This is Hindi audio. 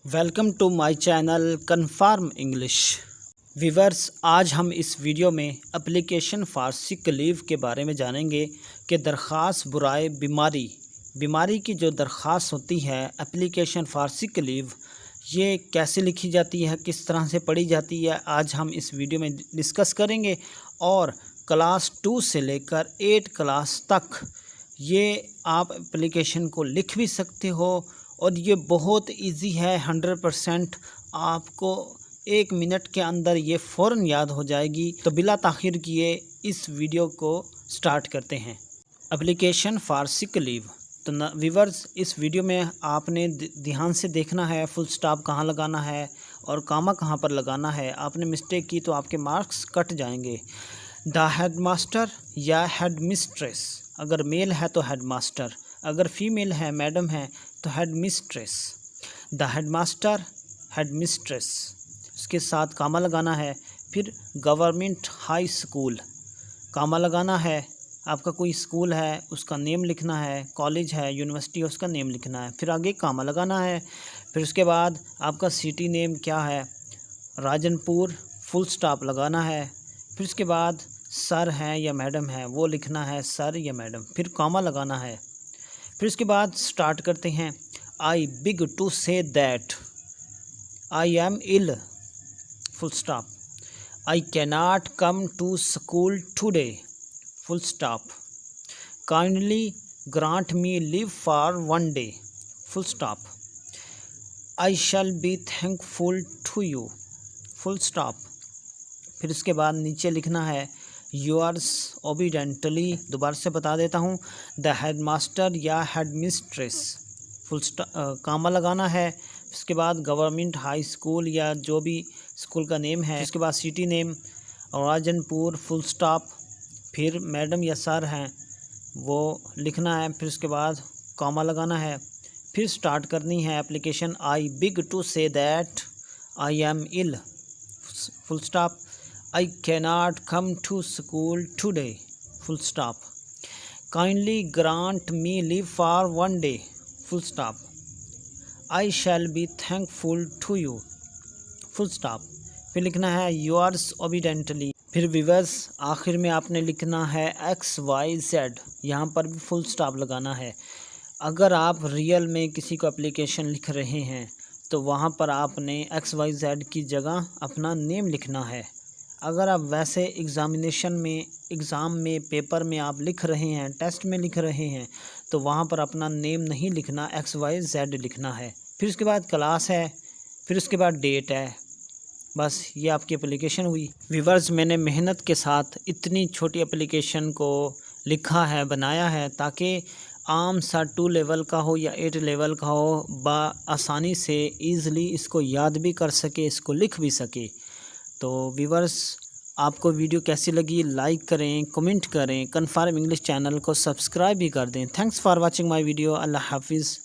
Welcome to my channel confirm English. Viewers, आज हम इस वीडियो में एप्लीकेशन फॉर सिक लीव के बारे में जानेंगे कि दरख्वास्त बुराए बीमारी की जो दरख्वास्त होती है एप्लीकेशन फॉर सिक लीव, ये कैसे लिखी जाती है, किस तरह से पढ़ी जाती है, आज हम इस वीडियो में डिस्कस करेंगे। और क्लास 2 से लेकर 8 क्लास तक ये आप एप्लीकेशन को लिख भी सकते हो और ये बहुत इजी है। 100% आपको 1 मिनट के अंदर ये फ़ौरन याद हो जाएगी। तो बिला ताख़ीर किए इस वीडियो को स्टार्ट करते हैं। Application for sick leave. तो व्यूअर्स, इस वीडियो में आपने ध्यान से देखना है फुल स्टॉप कहाँ लगाना है और कामा कहाँ पर लगाना है। आपने मिस्टेक की तो आपके मार्क्स कट जाएंगे। द हेडमास्टर या हेड मिस्ट्रेस, अगर मेल है तो हेड मास्टर, अगर फीमेल है मैडम है तो head mistress. The headmaster, head mistress, उसके साथ कामा लगाना है। फिर गवर्नमेंट हाई स्कूल, कामा लगाना है। आपका कोई स्कूल है उसका नेम लिखना है, कॉलेज है, यूनिवर्सिटी है, उसका नेम लिखना है। फिर आगे कामा लगाना है। फिर उसके बाद आपका सिटी नेम क्या है, राजनपुर, फुल स्टॉप लगाना है। फिर उसके बाद सर हैं या मैडम है वो लिखना है, सर या मैडम, फिर कामा लगाना है। फिर उसके बाद स्टार्ट करते हैं। I beg to say that I am ill, full stop. I cannot come to school today, full stop. Kindly grant me leave for 1 day, full stop. I shall be thankful to you, full stop. फिर उसके बाद नीचे लिखना है योर्स ओबीडेंटली। दोबारा से बता देता हूँ, द हेडमास्टर या हेड मिस्ट्रेस, फुल स्टॉप, कामा लगाना है। उसके बाद गवर्नमेंट हाई स्कूल या जो भी स्कूल का नेम है, उसके बाद city name Rajanpur, full stop. फिर मैडम या सर हैं वो लिखना है। फिर उसके बाद कामा लगाना है। फिर स्टार्ट करनी है application. I beg to say that I am ill, full stop. I cannot come to school today, full stop. Kindly grant me leave for 1 day, full stop. I shall be thankful to you, full stop. फिर लिखना है yours obediently। फिर व्यूअर्स, आखिर में आपने लिखना है XYZ, यहाँ पर भी फुल स्टॉप लगाना है। अगर आप रियल में किसी को एप्लीकेशन लिख रहे हैं तो वहाँ पर आपने XYZ की जगह अपना नेम लिखना है। अगर आप वैसे एग्ज़ाम में पेपर में आप लिख रहे हैं, टेस्ट में लिख रहे हैं, तो वहाँ पर अपना नेम नहीं लिखना, XYZ लिखना है। फिर उसके बाद क्लास है, फिर उसके बाद डेट है। बस ये आपकी एप्लीकेशन हुई। व्यूअर्स, मैंने मेहनत के साथ इतनी छोटी एप्लीकेशन को लिखा है, बनाया है, ताकि आम सा 2 लेवल का हो या 8 लेवल का हो, आसानी से ईज़िली इसको याद भी कर सके, इसको लिख भी सके। तो व्यूअर्स, आपको वीडियो कैसी लगी लाइक करें, कमेंट करें, कन्फर्म इंग्लिश चैनल को सब्सक्राइब भी कर दें। Thanks for watching my video. अल्लाह हाफिज़।